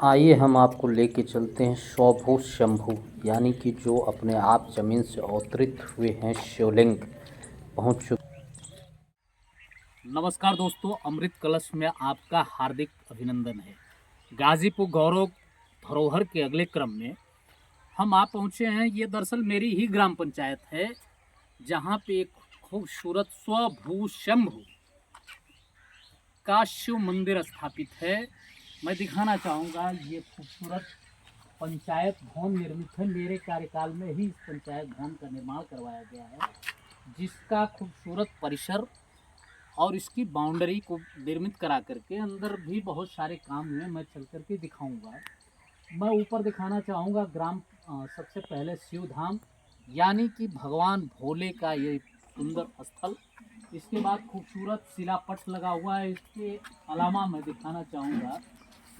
आइए हम आपको लेके चलते हैं स्वभू शंभू यानी कि जो अपने आप जमीन से अवतरित हुए हैं शिवलिंग पहुंच चुके। नमस्कार दोस्तों, अमृत कलश में आपका हार्दिक अभिनंदन है। गाजीपुर गौरव धरोहर के अगले क्रम में हम आप पहुंचे हैं। ये दरअसल मेरी ही ग्राम पंचायत है, जहां पे एक खूबसूरत स्वभू शंभू का शिव मंदिर स्थापित है। मैं दिखाना चाहूँगा, ये खूबसूरत पंचायत भवन निर्मित है। मेरे कार्यकाल में ही इस पंचायत भवन का निर्माण करवाया गया है, जिसका खूबसूरत परिसर और इसकी बाउंड्री को निर्मित करा करके अंदर भी बहुत सारे काम हुए। मैं चल करके दिखाऊंगा। मैं ऊपर दिखाना चाहूँगा सबसे पहले शिव धाम यानी कि भगवान भोले का ये सुंदर स्थल। इसके बाद खूबसूरत शिलापट लगा हुआ है। इसके अलावा मैं दिखाना चाहूँगा,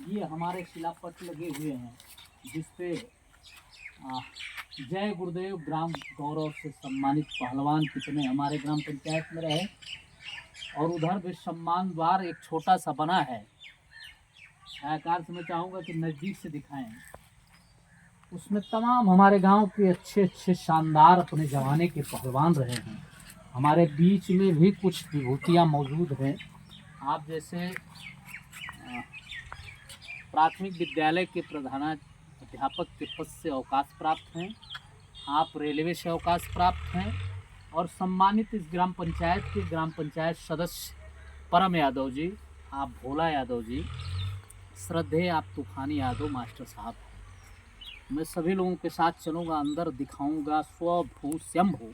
ये हमारे शिलापट लगे हुए हैं जिसपे जय गुरुदेव ग्राम गौरव से सम्मानित पहलवान कितने हमारे ग्राम पंचायत में रहे। और उधर भी सम्मान द्वार एक छोटा सा बना है। आकार से मैं चाहूँगा कि नज़दीक से दिखाएं। उसमें तमाम हमारे गांव के अच्छे अच्छे शानदार अपने ज़माने के पहलवान रहे हैं। हमारे बीच में भी कुछ विभूतियाँ मौजूद हैं। आप जैसे प्राथमिक विद्यालय के प्रधानाध्यापक के पद से अवकाश प्राप्त हैं। आप रेलवे से अवकाश प्राप्त हैं। और सम्मानित इस ग्राम पंचायत के ग्राम पंचायत सदस्य परम यादव जी, आप भोला यादव जी, श्रद्धेय आप तूफानी यादव मास्टर साहब। मैं सभी लोगों के साथ चलूँगा, अंदर दिखाऊंगा। स्वभू शंभू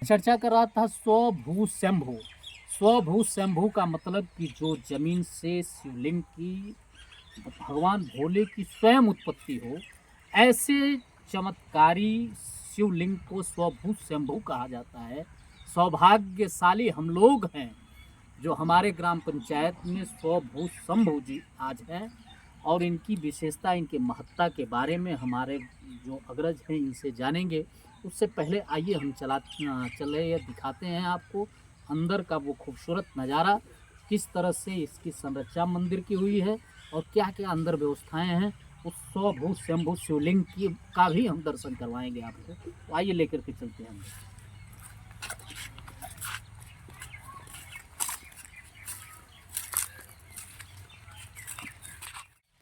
चर्चा कर रहा था। स्वभू शंभू, स्वभू शंभू का मतलब कि जो जमीन से शिवलिंग की, भगवान भोले की स्वयं उत्पत्ति हो, ऐसे चमत्कारी शिवलिंग को स्वभू शंभू कहा जाता है। सौभाग्यशाली हम लोग हैं जो हमारे ग्राम पंचायत में स्वभू शंभू जी आज हैं। और इनकी विशेषता, इनके महत्ता के बारे में हमारे जो अग्रज हैं इनसे जानेंगे। उससे पहले आइए हम चले या दिखाते हैं आपको अंदर का वो खूबसूरत नज़ारा, किस तरह से इसकी संरचना मंदिर की हुई है और क्या क्या अंदर व्यवस्थाएं हैं। उस स्वभू शंभू शिवलिंग की का भी हम दर्शन करवाएंगे आपको। तो आइए लेकर के चलते हैं।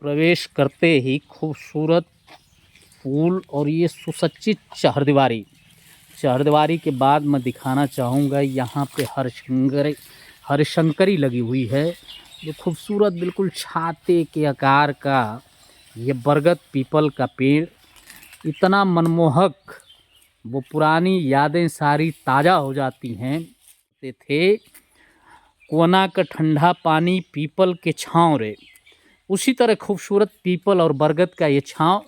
प्रवेश करते ही खूबसूरत फूल और ये सुसज्जित चहरदीवारी के बाद मैं दिखाना चाहूँगा, यहाँ पे हरिशंकरी लगी हुई है। ये खूबसूरत बिल्कुल छाते के आकार का ये बरगद पीपल का पेड़, इतना मनमोहक, वो पुरानी यादें सारी ताज़ा हो जाती हैं। थे कोना का ठंडा पानी पीपल के छाँव रे, उसी तरह खूबसूरत पीपल और बरगद का ये छाँव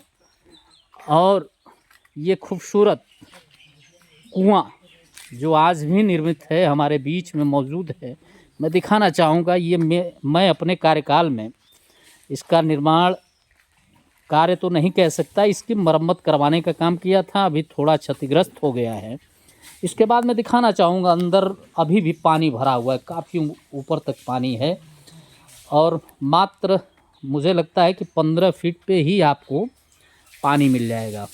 और ये खूबसूरत कुआं जो आज भी निर्मित है, हमारे बीच में मौजूद है। मैं दिखाना चाहूँगा, ये मैं अपने कार्यकाल में इसका निर्माण कार्य तो नहीं कह सकता, इसकी मरम्मत करवाने का काम किया था। अभी थोड़ा क्षतिग्रस्त हो गया है। इसके बाद मैं दिखाना चाहूँगा, अंदर अभी भी पानी भरा हुआ है, काफ़ी ऊपर तक पानी है। और मात्र मुझे लगता है कि 15 फीट पे ही आपको पानी मिल जाएगा।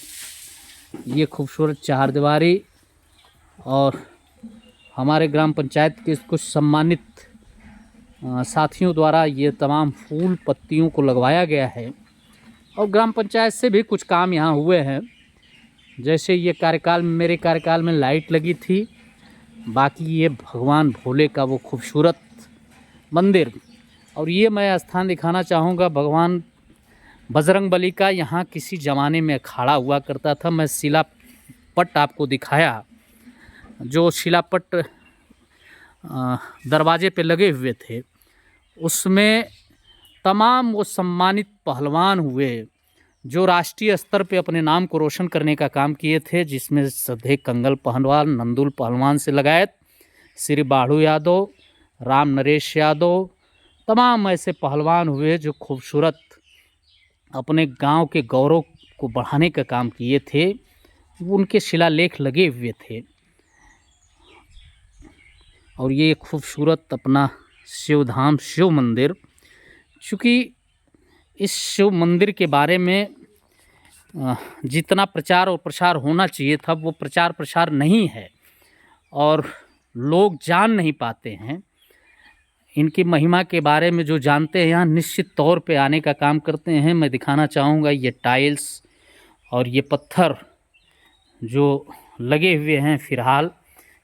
ये खूबसूरत चारदीवारी और हमारे ग्राम पंचायत के कुछ सम्मानित साथियों द्वारा ये तमाम फूल पत्तियों को लगवाया गया है। और ग्राम पंचायत से भी कुछ काम यहाँ हुए हैं, जैसे ये मेरे कार्यकाल में लाइट लगी थी। बाकी ये भगवान भोले का वो खूबसूरत मंदिर। और ये मैं स्थान दिखाना चाहूँगा, भगवान बजरंगबली का यहाँ किसी ज़माने में अखाड़ा हुआ करता था। मैं शिलापट आपको दिखाया, जो शिलापट दरवाजे पे लगे हुए थे, उसमें तमाम वो सम्मानित पहलवान हुए जो राष्ट्रीय स्तर पे अपने नाम को रोशन करने का काम किए थे, जिसमें श्रद्धेय कंगल पहलवान, नंदुल पहलवान से लगायत श्री बाढ़ू यादव, राम नरेश यादव, तमाम ऐसे पहलवान हुए जो खूबसूरत अपने गांव के गौरव को बढ़ाने का काम किए थे। उनके शिलालेख लगे हुए थे। और ये खूबसूरत अपना शिवधाम शिव मंदिर, चूँकि इस शिव मंदिर के बारे में जितना प्रचार और प्रसार होना चाहिए था वो प्रचार प्रसार नहीं है और लोग जान नहीं पाते हैं। इनकी महिमा के बारे में जो जानते हैं यहाँ निश्चित तौर पे आने का काम करते हैं। मैं दिखाना चाहूँगा ये टाइल्स और ये पत्थर जो लगे हुए हैं फ़िलहाल,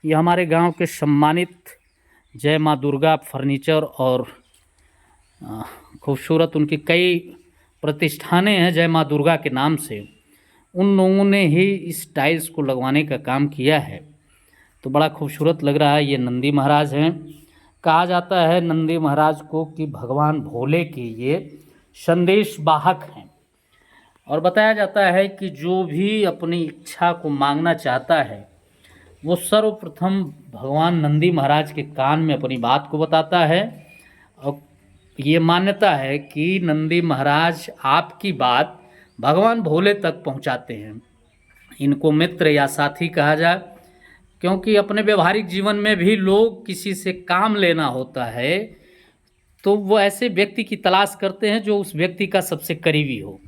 ये हमारे गांव के सम्मानित जय माँ दुर्गा फर्नीचर और खूबसूरत उनकी कई प्रतिष्ठानें हैं जय माँ दुर्गा के नाम से, उन लोगों ने ही इस टाइल्स को लगवाने का काम किया है। तो बड़ा खूबसूरत लग रहा है। ये नंदी महाराज हैं। कहा जाता है नंदी महाराज को कि भगवान भोले के ये संदेश वाहक हैं और बताया जाता है कि जो भी अपनी इच्छा को मांगना चाहता है वो सर्वप्रथम भगवान नंदी महाराज के कान में अपनी बात को बताता है और ये मान्यता है कि नंदी महाराज आपकी बात भगवान भोले तक पहुंचाते हैं। इनको मित्र या साथी कहा जाए, क्योंकि अपने व्यवहारिक जीवन में भी लोग किसी से काम लेना होता है तो वो ऐसे व्यक्ति की तलाश करते हैं जो उस व्यक्ति का सबसे करीबी हो।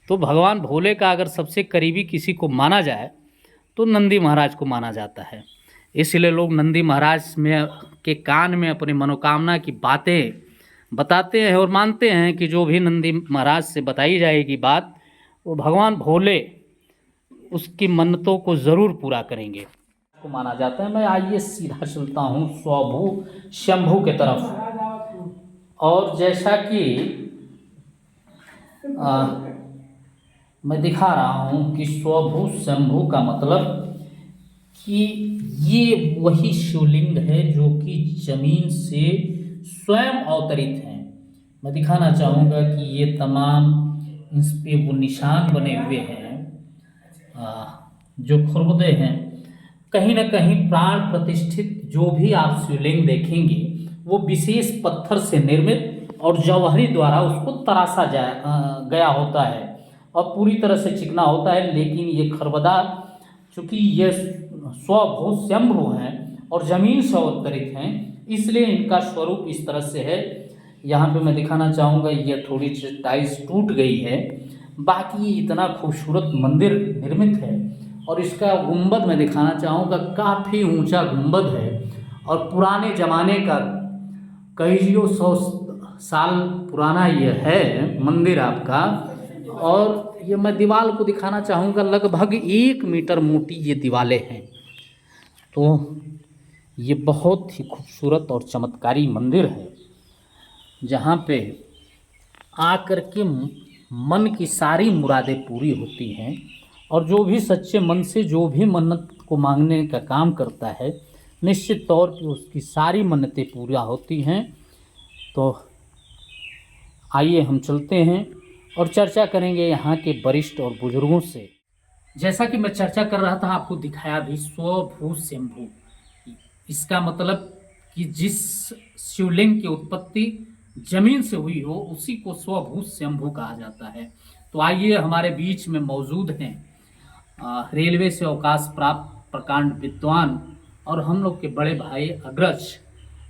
तो भगवान भोले का अगर सबसे करीबी किसी को माना जाए तो नंदी महाराज को माना जाता है। इसलिए लोग नंदी महाराज में के कान में अपनी मनोकामना की बातें बताते हैं और मानते हैं कि जो भी नंदी महाराज से बताई जाएगी बात वो भगवान भोले उसकी मन्नतों को ज़रूर पूरा करेंगे को माना जाता है। मैं आइए सीधा चलता हूँ स्वभू शंभू के तरफ और जैसा कि मैं दिखा रहा हूँ कि स्वभू शंभू का मतलब कि ये वही शिवलिंग है जो कि जमीन से स्वयं अवतरित हैं। मैं दिखाना चाहूँगा कि ये तमाम इस पे वो निशान बने हुए हैं जो खुरदे हैं। कहीं ना कहीं प्राण प्रतिष्ठित जो भी आप शिवलिंग देखेंगे वो विशेष पत्थर से निर्मित और जौहरी द्वारा उसको तराशा गया होता है और पूरी तरह से चिकना होता है। लेकिन ये खरबदा चूँकि ये स्वभू शंभू हैं और ज़मीन से अवतरित हैं इसलिए इनका स्वरूप इस तरह से है। यहाँ पे मैं दिखाना चाहूँगा ये थोड़ी सी टाइल्स टूट गई है, बाकी इतना खूबसूरत मंदिर निर्मित है और इसका गुंबद मैं दिखाना चाहूँगा, काफ़ी ऊंचा गुंबद है और पुराने ज़माने का कईयों 100 साल पुराना ये है मंदिर आपका। और ये मैं दीवार को दिखाना चाहूँगा, लगभग 1 मीटर मोटी ये दीवारें हैं। तो ये बहुत ही खूबसूरत और चमत्कारी मंदिर है जहाँ पे आकर के मन की सारी मुरादें पूरी होती हैं और जो भी सच्चे मन से जो भी मन्नत को मांगने का काम करता है निश्चित तौर पे उसकी सारी मन्नतें पूरा होती हैं। तो आइए हम चलते हैं और चर्चा करेंगे यहाँ के वरिष्ठ और बुजुर्गों से। जैसा कि मैं चर्चा कर रहा था आपको दिखाया भी स्वभू शंभू, इसका मतलब कि जिस शिवलिंग की उत्पत्ति जमीन से हुई हो उसी को स्वभू शंभू कहा जाता है। तो आइए हमारे बीच में मौजूद हैं रेलवे से अवकाश प्राप्त प्रकांड विद्वान और हम लोग के बड़े भाई अग्रज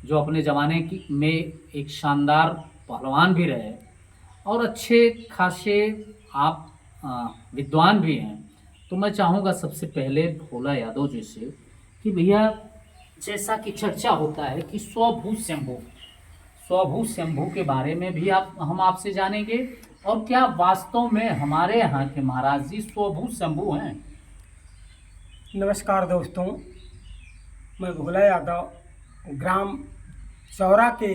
जो अपने ज़माने की में एक शानदार पहलवान भी रहे और अच्छे खासे आप विद्वान भी हैं। तो मैं चाहूँगा सबसे पहले भोला यादव जी से कि भैया जैसा कि चर्चा होता है कि स्वभू शंभू के बारे में भी हम आपसे जानेंगे और क्या वास्तव में हमारे यहाँ के महाराज जी स्वभू शंभू हैं। नमस्कार दोस्तों, मैं भोला यादव ग्राम चौरा के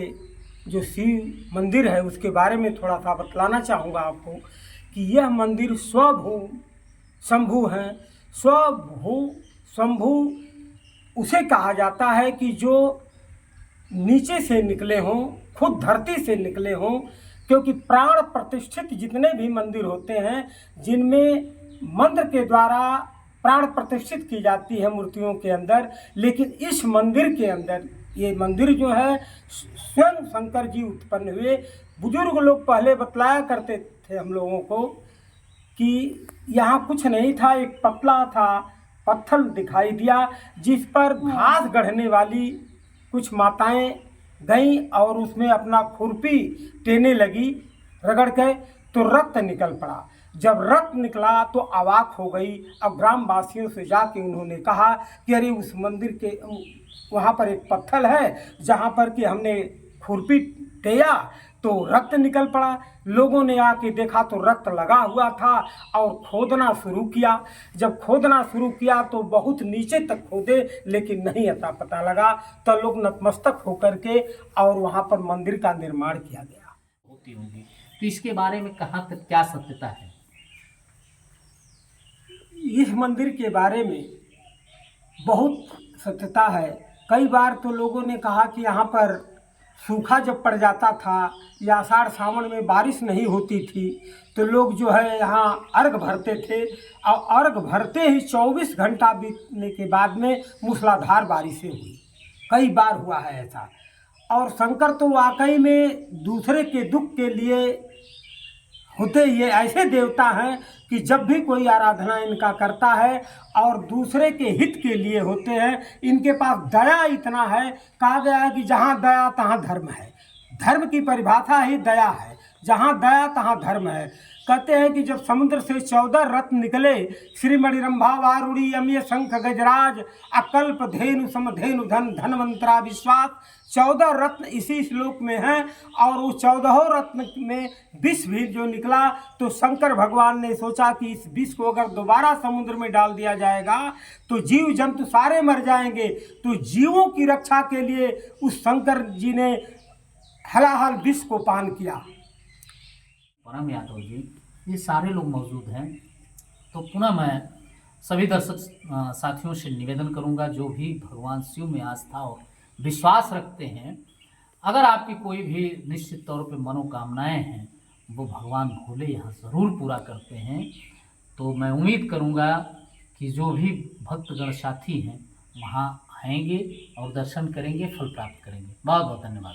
जो शिव मंदिर है उसके बारे में थोड़ा सा बतलाना चाहूँगा आपको कि यह मंदिर स्वभू शंभू हैं। स्वभू शंभू उसे कहा जाता है कि जो नीचे से निकले हों, खुद धरती से निकले हों, क्योंकि प्राण प्रतिष्ठित जितने भी मंदिर होते हैं जिनमें मंत्र के द्वारा प्राण प्रतिष्ठित की जाती है मूर्तियों के अंदर, लेकिन इस मंदिर के अंदर ये मंदिर जो है स्वयं शंकर जी उत्पन्न हुए। बुजुर्ग लोग पहले बतलाया करते थे हम लोगों को कि यहाँ कुछ नहीं था, एक पतला था पत्थर दिखाई दिया जिस पर घास गढ़ने वाली कुछ माताएं गईं और उसमें अपना खुरपी टेने लगी। रगड़ के तो रक्त निकल पड़ा। जब रक्त निकला तो अवाक हो गई। अब ग्रामवासियों से जाके उन्होंने कहा कि अरे उस मंदिर के वहाँ पर एक पत्थर है जहाँ पर कि हमने खुरपी टेया तो रक्त निकल पड़ा। लोगों ने आके देखा तो रक्त लगा हुआ था और खोदना शुरू किया। जब खोदना शुरू किया तो बहुत नीचे तक खोदे लेकिन नहीं अता पता लगा। तो लोग नतमस्तक होकर के और वहाँ पर मंदिर का निर्माण किया गया। होती होंगी, तो इसके बारे में कहाँ तक क्या सत्यता है? इस मंदिर के बारे में बहुत सत्यता है। कई बार तो लोगों ने कहा कि यहाँ पर सूखा जब पड़ जाता था या आषाढ़ सावन में बारिश नहीं होती थी तो लोग जो है यहाँ अर्घ भरते थे और अर्घ भरते ही 24 घंटा बीतने के बाद में मूसलाधार बारिशें हुई। कई बार हुआ है ऐसा। और शंकर तो वाकई में दूसरे के दुख के लिए होते ये ऐसे देवता हैं कि जब भी कोई आराधना इनका करता है और दूसरे के हित के लिए होते हैं। इनके पास दया इतना है, कहा गया है कि जहाँ दया तहाँ धर्म है। धर्म की परिभाषा ही दया है, जहाँ दया तहाँ धर्म है। कहते हैं कि जब समुद्र से 14 रत्न निकले, श्री मणिरंभा वारुणी अमीय शंख गजराज अकल्प धेनु समधेनु धन धनवंतरा विश्वास, 14 रत्न इसी श्लोक में हैं। और वो 14 रत्न में विष भी जो निकला तो शंकर भगवान ने सोचा कि इस विष को अगर दोबारा समुद्र में डाल दिया जाएगा तो जीव जंतु सारे मर जाएंगे। तो जीवों की रक्षा के लिए उस शंकर जी ने हलाहल विष को पान किया। परम यादव जी, ये सारे लोग मौजूद हैं, तो पुनः मैं सभी दर्शक साथियों से निवेदन करूंगा जो भी भगवान शिव में आस्था और विश्वास रखते हैं, अगर आपकी कोई भी निश्चित तौर पे मनोकामनाएं हैं वो भगवान भोले यहाँ ज़रूर पूरा करते हैं। तो मैं उम्मीद करूंगा कि जो भी भक्तगण साथी हैं वहाँ आएंगे और दर्शन करेंगे, फल प्राप्त करेंगे। बहुत बहुत धन्यवाद।